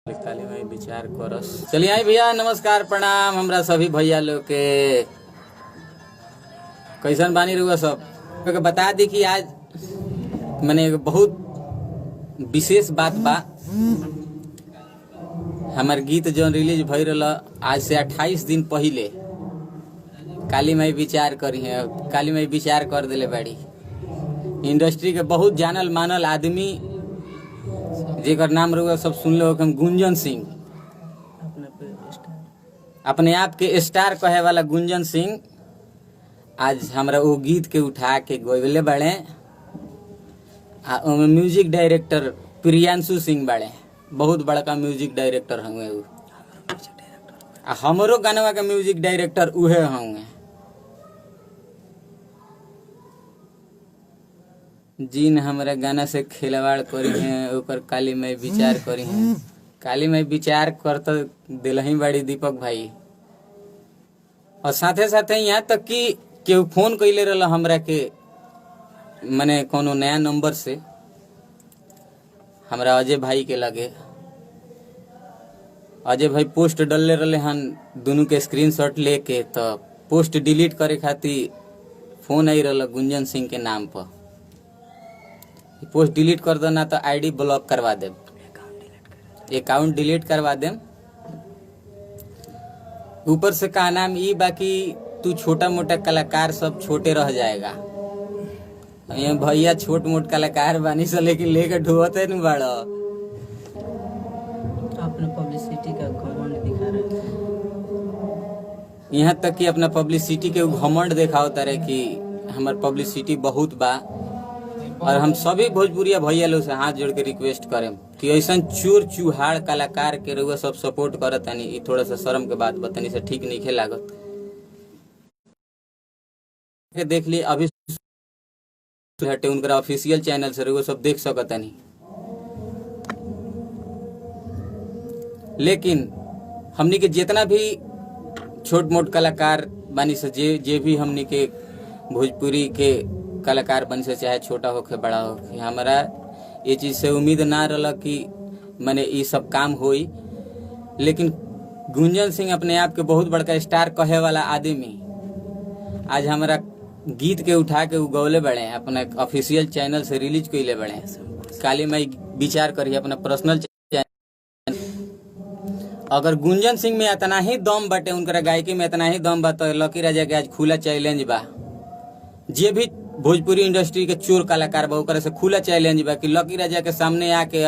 खाली में विचार करस। चलिए आई भैया, नमस्कार प्रणाम हमरा सभी भैया लोग के। कैसन बानी रहुआ सब तो बता दी कि आज मैंने एक बहुत विशेष बात बा। हमार गीत जो रिलीज भई रहा आज से 28 दिन पहले काली माई विचार करी है। काली माई विचार कर दिले बाड़ी। इंडस्ट्री के बहुत जानल मानल आदमी जेकर नाम रहुआ सब सुन लो, गुंजन सिंह, अपने आप के स्टार कहे वाला गुंजन सिंह आज हमरा वो गीत के उठा के गोवले बड़े। म्यूजिक डायरेक्टर प्रियांशु सिंह बड़े, बहुत बड़का म्यूजिक डायरेक्टर होंगे। हमरो गानवा के म्यूजिक डायरेक्टर उहे होंगे। जिन हमारे गाना से खिलवाड़ करी है ऊपर काली माई विचार करी है। काली माई विचार कर तो दिल ही बड़ी दीपक भाई। और साथे साथे यहाँ तक कि केहू फोन कैले रहा हमरा के, मने कोनो नया नंबर से हमरा अजय भाई के लगे। अजय भाई पोस्ट डलले रहे हन दोनों के स्क्रीनशॉट लेके, तो पोस्ट डिलीट करे खातिर फोन आई रहा गुंजन सिंह के नाम पर। पोस्ट डिलीट कर देना तो आईडी ब्लॉक करवा दे, अकाउंट डिलीट करवा दे। ऊपर से कहा नाम ई बाकी तू छोटा मोटा कलाकार सब छोटे रह जाएगा। ये भैया छोट मोट कलाकार बानी से लेकिन लेकर ढुआते नहीं बड़ा। अपने पब्लिसिटी का घमंड दिखा रहे। यहाँ तक कि अपना पब्लिसिटी के घमंड दिखावता रहे कि हमार पब्लिसिटी बहुत बा। और हम सभी भोजपुरिया भैया लोग से हाथ जोड़ के रिक्वेस्ट करें कि ऐसा चोर चूहाड़ कलाकार के रउआ सब सपोर्ट करत तानी, ई थोड़ा सा शर्म के बात बतानी से ठीक नहीं लागत। देख ली अभी हटे उनका ऑफिशियल चैनल से रउआ सब देख सकत नहीं। लेकिन हमनी के जितना भी छोट मोट कलाकार बानी से जे भी हमनी के भोजपुरी के कलाकार बन से, चाहे छोटा होके बड़ा होके, हमारा ये चीज से उम्मीद ना रहा कि मैंने ये सब काम होई। लेकिन गुंजन सिंह अपने आप के बहुत बड़का स्टार कहे वाला आदमी आज हमारा गीत के उठा के उगौले बड़े, अपने ऑफिशियल चैनल से रिलीज कैले बड़े। काली माई विचार करिए अपना पर्सनल चैनल। अगर गुंजन सिंह में इतना ही दम बटे, उनका गायकी में इतना ही दम बा, तो लकी राजा के आज खुला चैलेंज बा। जे भी भोजपुरी इंडस्ट्री के चोर कलाकार बा ओकरा से खुला चैलेंज बा कि लकी राजा के सामने आके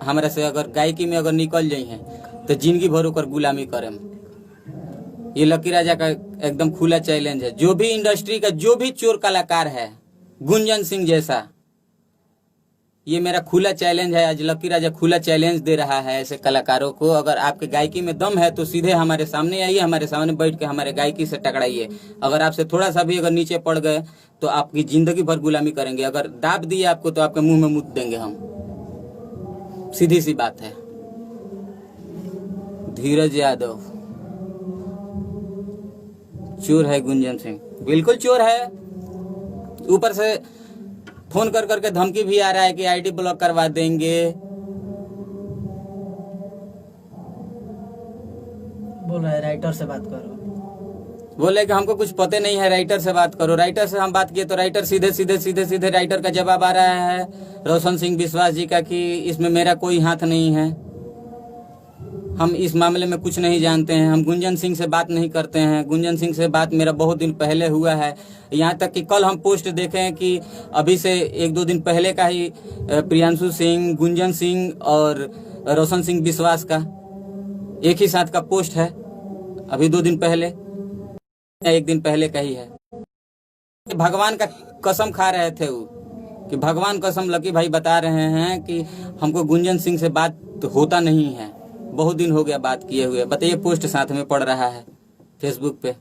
हमरा से अगर गायकी में अगर निकल जाई हैं तो जिंदगी भर ओकर गुलामी करेम। ये लकी राजा का एकदम खुला चैलेंज है। जो भी इंडस्ट्री का जो भी चोर कलाकार है गुंजन सिंह जैसा, ये मेरा खुला चैलेंज है। आज लकी राजा खुला चैलेंज दे रहा है ऐसे कलाकारों को। अगर आपके गायकी में दम है तो सीधे हमारे सामने आइए, हमारे सामने बैठ के हमारे गायकी से टकराइए। अगर आपसे थोड़ा सा भी अगर नीचे पड़ गए तो आपकी जिंदगी भर गुलामी करेंगे। अगर दाब दिए आपको तो आपके मुंह में मुत देंगे हम। सीधी सी बात है। धीरज यादव चोर है गुंजन सिंह, बिल्कुल चोर है। ऊपर से फोन कर करके धमकी भी आ रहा है कि आईडी ब्लॉक करवा देंगे। बोल रहा है राइटर से बात करो। बोले कि हमको कुछ पता नहीं है, राइटर से बात करो। राइटर से हम बात किए तो राइटर सीधे राइटर का जवाब आ रहा है रोशन सिंह विश्वास जी का कि इसमें मेरा कोई हाथ नहीं है, हम इस मामले में कुछ नहीं जानते हैं, हम गुंजन सिंह से बात नहीं करते हैं। गुंजन सिंह से बात मेरा बहुत दिन पहले हुआ है। यहाँ तक कि कल हम पोस्ट देखें कि अभी से 1-2 दिन पहले का ही प्रियांशु सिंह, गुंजन सिंह और रोशन सिंह विश्वास का एक ही साथ का पोस्ट है। अभी 2 दिन पहले, 1 दिन पहले का ही है। भगवान का कसम खा रहे थे वो कि भगवान कसम लकी भाई बता रहे हैं कि हमको गुंजन सिंह से बात होता नहीं है, बहुत दिन हो गया बात किए हुए। बताइए, पोस्ट साथ में पड़ रहा है फेसबुक पे।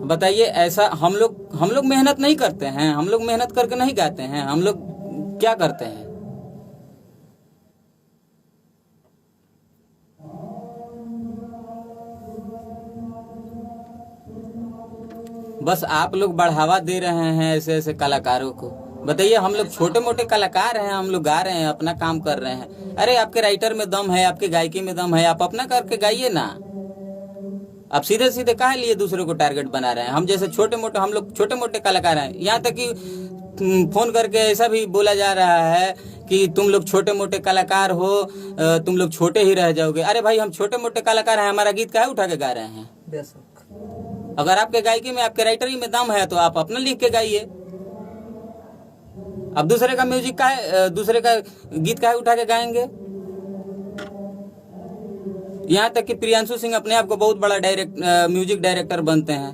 बताइए, ऐसा हम लोग मेहनत नहीं करते हैं? हम लोग मेहनत करके नहीं गाते हैं? हम लोग क्या करते हैं? बस आप लोग बढ़ावा दे रहे हैं ऐसे ऐसे कलाकारों को। बताइए, हम लोग छोटे मोटे कलाकार हैं, हम लोग गा रहे हैं, अपना काम कर रहे हैं। अरे आपके राइटर में दम है, आपके गायकी में दम है, आप अपना करके गाइए ना। आप सीधे सीधे काहे लिए दूसरे को टारगेट बना रहे हैं? हम जैसे छोटे मोटे, हम लोग छोटे मोटे कलाकार हैं। यहाँ तक कि फोन करके ऐसा भी बोला जा रहा है कि तुम लोग छोटे मोटे कलाकार हो, तुम लोग छोटे ही रह जाओगे। अरे भाई, हम छोटे मोटे कलाकार हैं, हमारा गीत काहे उठा के गा रहे हैं? बेशक। अगर आपके गायकी में, आपके राइटरी में दम है तो आप अपना लिख के गाइए। अब दूसरे का म्यूजिक का, दूसरे का गीत काहे उठा के गाएंगे? यहाँ तक कि प्रियांशु सिंह अपने आप को बहुत बड़ा म्यूजिक डायरेक्टर बनते हैं।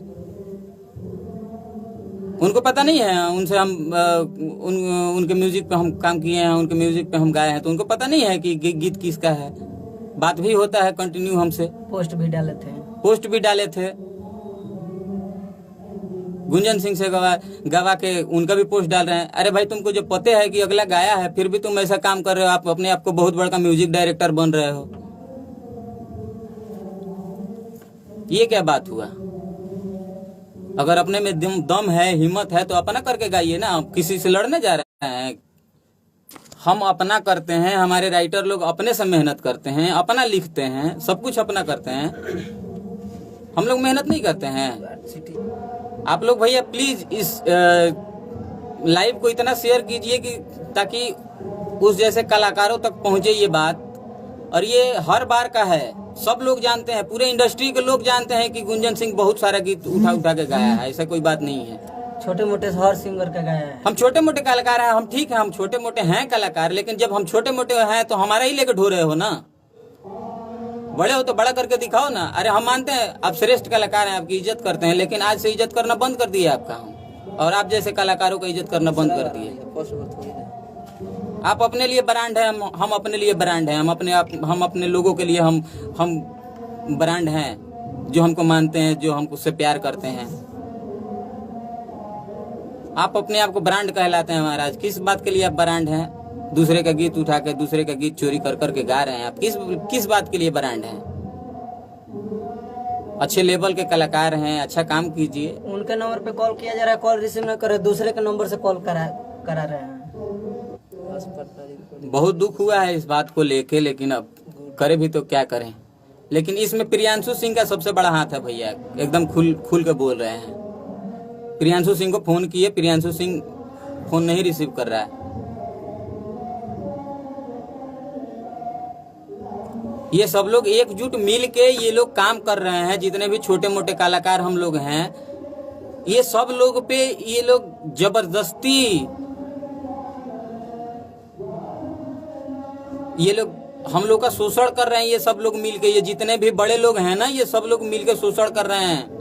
उनको पता नहीं है, उनसे हम उनके म्यूजिक पे हम काम किए हैं, उनके म्यूजिक पे हम गाए हैं, तो उनको पता नहीं है कि गीत किसका है। बात भी होता है कंटिन्यू हमसे। पोस्ट भी डाले थे। गुंजन सिंह से गवा के उनका भी पोस्ट डाल रहे हैं। अरे भाई, तुमको जो पता है कि अगला गाया है, फिर भी तुम ऐसा काम कर रहे हो, आप अपने आप को बहुत बड़ा म्यूजिक डायरेक्टर बन रहे हो। ये क्या बात हुआ? अगर अपने में दम है, हिम्मत है, तो अपना करके गाइए ना। किसी से लड़ने जा रहे हैं? हम अपना करते हैं, हमारे राइटर लोग अपने से मेहनत करते हैं, अपना लिखते हैं, सब कुछ अपना करते हैं। हम लोग मेहनत नहीं करते हैं। आप लोग भैया प्लीज इस लाइव को इतना शेयर कीजिए कि ताकि उस जैसे कलाकारों तक पहुंचे ये बात। और ये हर बार का है, सब लोग जानते हैं, पूरे इंडस्ट्री के लोग जानते हैं कि गुंजन सिंह बहुत सारा गीत उठा के गाया है। ऐसा कोई बात नहीं है। छोटे मोटे हर सिंगर का गाया है। हम छोटे मोटे कलाकार हैं, हम ठीक है, हम छोटे मोटे हैं कलाकार, लेकिन जब हम छोटे मोटे हैं तो हमारा ही लेकर ढो रहे हो ना। बड़े हो तो बड़ा करके दिखाओ ना। अरे हम मानते हैं आप श्रेष्ठ कलाकार हैं, आपकी इज्जत करते हैं, लेकिन आज से इज्जत करना बंद कर दिया आपका हम, और आप जैसे कलाकारों का इज्जत करना बंद कर दिए। आप अपने लिए ब्रांड है, हम अपने लिए ब्रांड है। हम अपने लोगों के लिए हम ब्रांड हैं, जो हमको मानते हैं, जो हमसे प्यार करते हैं। आप अपने आप को ब्रांड कहलाते हैं महाराज। किस बात के लिए आप ब्रांड हैं? दूसरे का गीत उठा के, दूसरे का गीत चोरी कर करके गा रहे हैं। आप किस बात के लिए ब्रांड हैं? अच्छे लेवल के कलाकार हैं, अच्छा काम कीजिए। उनके नंबर पे कॉल किया जा रहा है, कॉल रिसीव न करे, दूसरे के नंबर से कॉल करा रहे हैं। बहुत दुख हुआ है इस बात को लेके, लेकिन अब करे भी तो क्या करें। लेकिन इसमें प्रियांशु सिंह का सबसे बड़ा हाथ है भैया, एकदम खुल के बोल रहे हैं। प्रियांशु सिंह को फोन किए, प्रियांशु सिंह फोन नहीं रिसीव कर रहा है। ये सब लोग एकजुट मिल के ये लोग काम कर रहे हैं। जितने भी छोटे मोटे कलाकार हम लोग हैं, ये सब लोग पे ये लोग जबरदस्ती, ये लोग हम लोग का शोषण कर रहे हैं। ये सब लोग मिलके, ये जितने भी बड़े लोग हैं ना, ये सब लोग मिलके शोषण कर रहे हैं।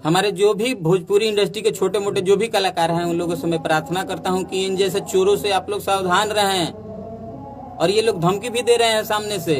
हमारे जो भी भोजपुरी इंडस्ट्री के छोटे मोटे जो भी कलाकार हैं, उन लोगों से मैं प्रार्थना करता हूं कि इन जैसे चोरों से आप लोग सावधान रहें। और ये लोग धमकी भी दे रहे हैं सामने से।